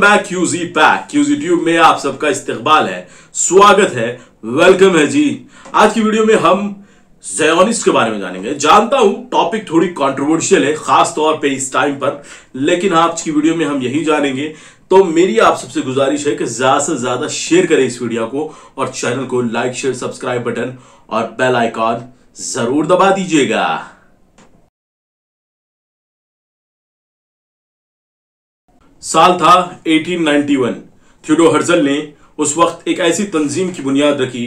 Back क्यूजी pack क्यूजी tube में आप सबका इस्तकबाल है, स्वागत है, वेलकम है जी। आज की वीडियो में हम ज़ियोनिस्ट के बारे में जानेंगे। जानता हूं टॉपिक थोड़ी कंट्रोवर्शियल है, खास तौर पे इस टाइम पर, लेकिन आज की वीडियो में हम यही जानेंगे। तो मेरी आप सबसे गुजारिश है कि ज्यादा से ज्यादा शेयर करें इस वीडियो को और चैनल को लाइक शेयर सब्सक्राइब बटन और बेल आइकॉन जरूर दबा दीजिएगा। साल था 1891। थियोडोर हर्जल ने उस वक्त एक ऐसी तंजीम की बुनियाद रखी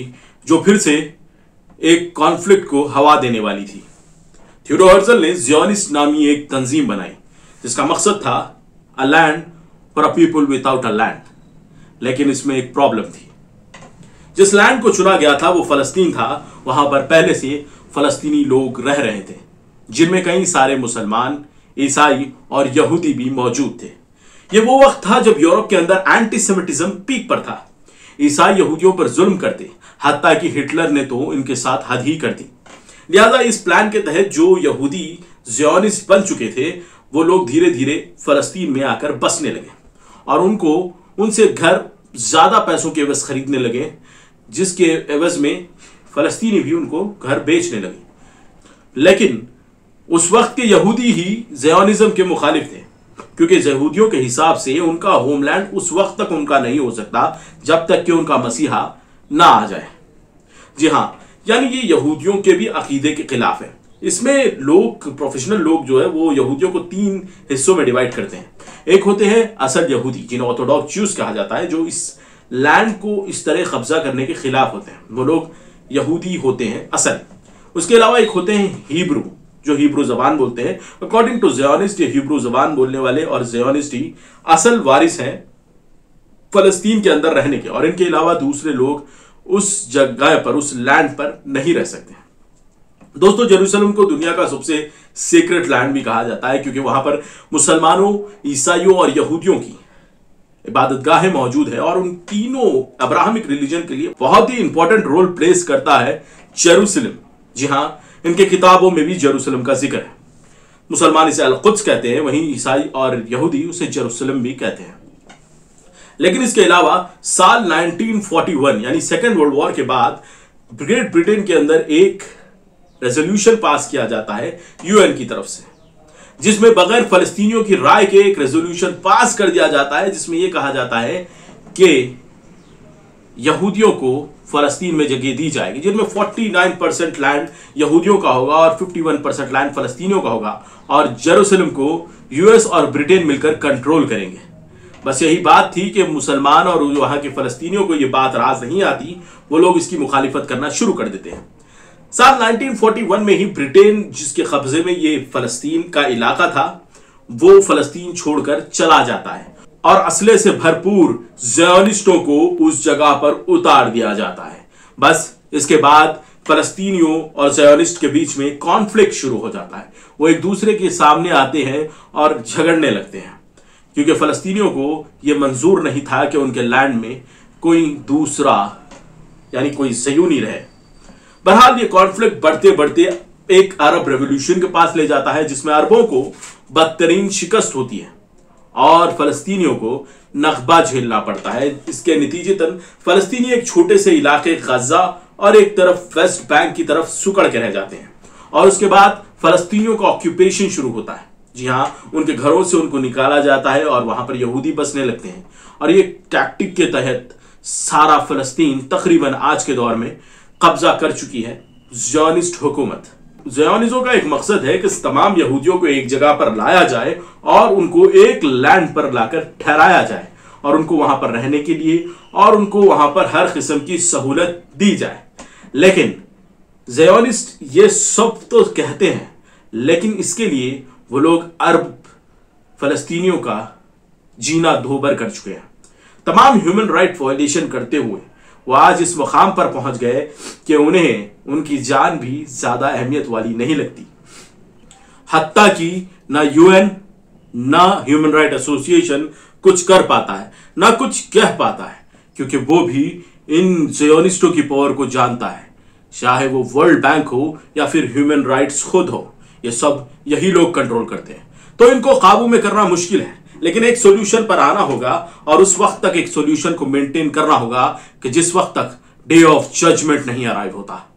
जो फिर से एक कॉन्फ्लिक्ट को हवा देने वाली थी। थियोडोर हर्जल ने ज़ियोनिस्ट नामी एक तंजीम बनाई जिसका मकसद था a land for a people without a land. लेकिन इसमें एक प्रॉब्लम थी। जिस लैंड को चुना गया था वो फलस्तीन था। वहां पर पहले से फलस्तीनी लोग रह रहे थे, जिनमें कई सारे मुसलमान, ईसाई और यहूदी भी मौजूद थे। यह वो वक्त था जब यूरोप के अंदर एंटीसेमिटिज्म पीक पर था। ईसाई यहूदियों पर जुल्म करते, हत्ता कि हिटलर ने तो इनके साथ हद ही कर दी। लिहाजा इस प्लान के तहत जो यहूदी ज़ियोनिस्ट बन चुके थे वो लोग धीरे धीरे फलस्तीन में आकर बसने लगे और उनसे घर ज्यादा पैसों के एवज खरीदने लगे, जिसके एवज में फलस्तीनी भी उनको घर बेचने लगे। लेकिन उस वक्त के यहूदी ही ज़ियोनिज्म के मुखालिफ थे, क्योंकि यहूदियों के हिसाब से उनका होमलैंड उस वक्त तक उनका नहीं हो सकता जब तक कि उनका मसीहा ना आ जाए। जी हां, यानी ये यहूदियों के भी अकीदे के खिलाफ है। इसमें लोग, प्रोफेशनल लोग जो है वो यहूदियों को 3 हिस्सों में डिवाइड करते हैं। एक होते हैं असल यहूदी, जिन्हें ऑर्थोडॉक्स ज्यूज कहा जाता है, जो इस लैंड को इस तरह कब्जा करने के खिलाफ होते हैं। वो लोग यहूदी होते हैं असल। उसके अलावा एक होते हैं हिब्रू, जो हिब्रू जबान बोलते हैं। अकॉर्डिंग टू ज़ियोनिस्ट ये हिब्रू जबान बोलने वाले और ज़ियोनिस्ट ही असल वारिस हैं फलस्तीन के अंदर रहने के, और इनके अलावा दूसरे लोग उस जगह पर, उस लैंड पर नहीं रह सकते। दोस्तों, जेरूसलम को दुनिया का सबसे सीक्रेट लैंड भी कहा जाता है, क्योंकि वहां पर मुसलमानों, ईसाइयों और यहूदियों की इबादतगाहें मौजूद है और उन तीनों अब्राहमिक रिलीजन के लिए बहुत ही इंपॉर्टेंट रोल प्लेस करता है जेरूसलम। जी हां, इनके किताबों में भी जेरूसलम का जिक्र है। मुसलमान इसे अल-कुद्स कहते हैं, वहीं ईसाई और यहूदी उसे जेरूसलम भी कहते हैं। लेकिन इसके अलावा साल 1941 यानी सेकेंड वर्ल्ड वॉर के बाद ग्रेट ब्रिटेन के अंदर एक रेजोल्यूशन पास किया जाता है यूएन की तरफ से, जिसमें बगैर फलस्तीनियों की राय के एक रेजोल्यूशन पास कर दिया जाता है, जिसमें यह कहा जाता है कि यहूदियों को फलस्तीन में जगह दी जाएगी, जिनमें 49% लैंड यहूदियों का होगा और 51% लैंड फलस्तीनियों का होगा, और जेरूसलम को यूएस और ब्रिटेन मिलकर कंट्रोल करेंगे। बस यही बात थी कि मुसलमान और वहां के फलस्तीनियों को यह बात राज नहीं आती, वो लोग इसकी मुखालिफत करना शुरू कर देते हैं। साल 1941 में ही ब्रिटेन, जिसके कब्जे में ये फलस्तीन का इलाका था, वो फलस्तीन छोड़कर चला जाता है और असले से भरपूर ज़ियोनिस्टों को उस जगह पर उतार दिया जाता है। बस इसके बाद फलस्तीनियों और ज़ियोनिस्ट के बीच में कॉन्फ्लिक्ट शुरू हो जाता है। वो एक दूसरे के सामने आते हैं और झगड़ने लगते हैं, क्योंकि फलस्तीनियों को यह मंजूर नहीं था कि उनके लैंड में कोई दूसरा यानी कोई ज़यूनी रहे। बहरहाल ये कॉन्फ्लिक्ट बढ़ते बढ़ते एक अरब रेवोल्यूशन के पास ले जाता है, जिसमें अरबों को बदतरीन शिकस्त होती है और फलस्तीनियों को नकबा झेलना पड़ता है। इसके नतीजतन फलस्तीनी एक छोटे से इलाके गजा और एक तरफ वेस्ट बैंक की तरफ सुकड़ के रह जाते हैं, और उसके बाद फलस्तीनियों का ऑक्यूपेशन शुरू होता है। जी हाँ, उनके घरों से उनको निकाला जाता है और वहां पर यहूदी बसने लगते हैं, और ये टैक्टिक के तहत सारा फलस्तीन तकरीबन आज के दौर में कब्जा कर चुकी है ज़ियोनिस्ट हुकूमत। ज़ियोनिज़्म का एक मकसद है कि तमाम यहूदियों को एक जगह पर लाया जाए और उनको एक लैंड पर लाकर ठहराया जाए, और उनको वहां पर रहने के लिए और उनको वहां पर हर किस्म की सहूलत दी जाए। लेकिन ज़ियोनिस्ट ये सब तो कहते हैं, लेकिन इसके लिए वो लोग अरब फलस्तीनियों का जीना धोबर कर चुके हैं। तमाम ह्यूमन राइट वायलेशन करते हुए वो आज इस मुकाम पर पहुंच गए कि उन्हें उनकी जान भी ज्यादा अहमियत वाली नहीं लगती। हत्ता कि ना यूएन ना ह्यूमन राइट एसोसिएशन कुछ कर पाता है, ना कुछ कह पाता है, क्योंकि वो भी इन ज़ियोनिस्टों की पावर को जानता है। चाहे वो वर्ल्ड बैंक हो या फिर ह्यूमन राइट्स खुद हो, ये सब यही लोग कंट्रोल करते हैं। तो इनको काबू में करना मुश्किल है, लेकिन एक सॉल्यूशन पर आना होगा और उस वक्त तक एक सॉल्यूशन को मेंटेन करना होगा कि जिस वक्त तक डे ऑफ जजमेंट नहीं अराइव होता।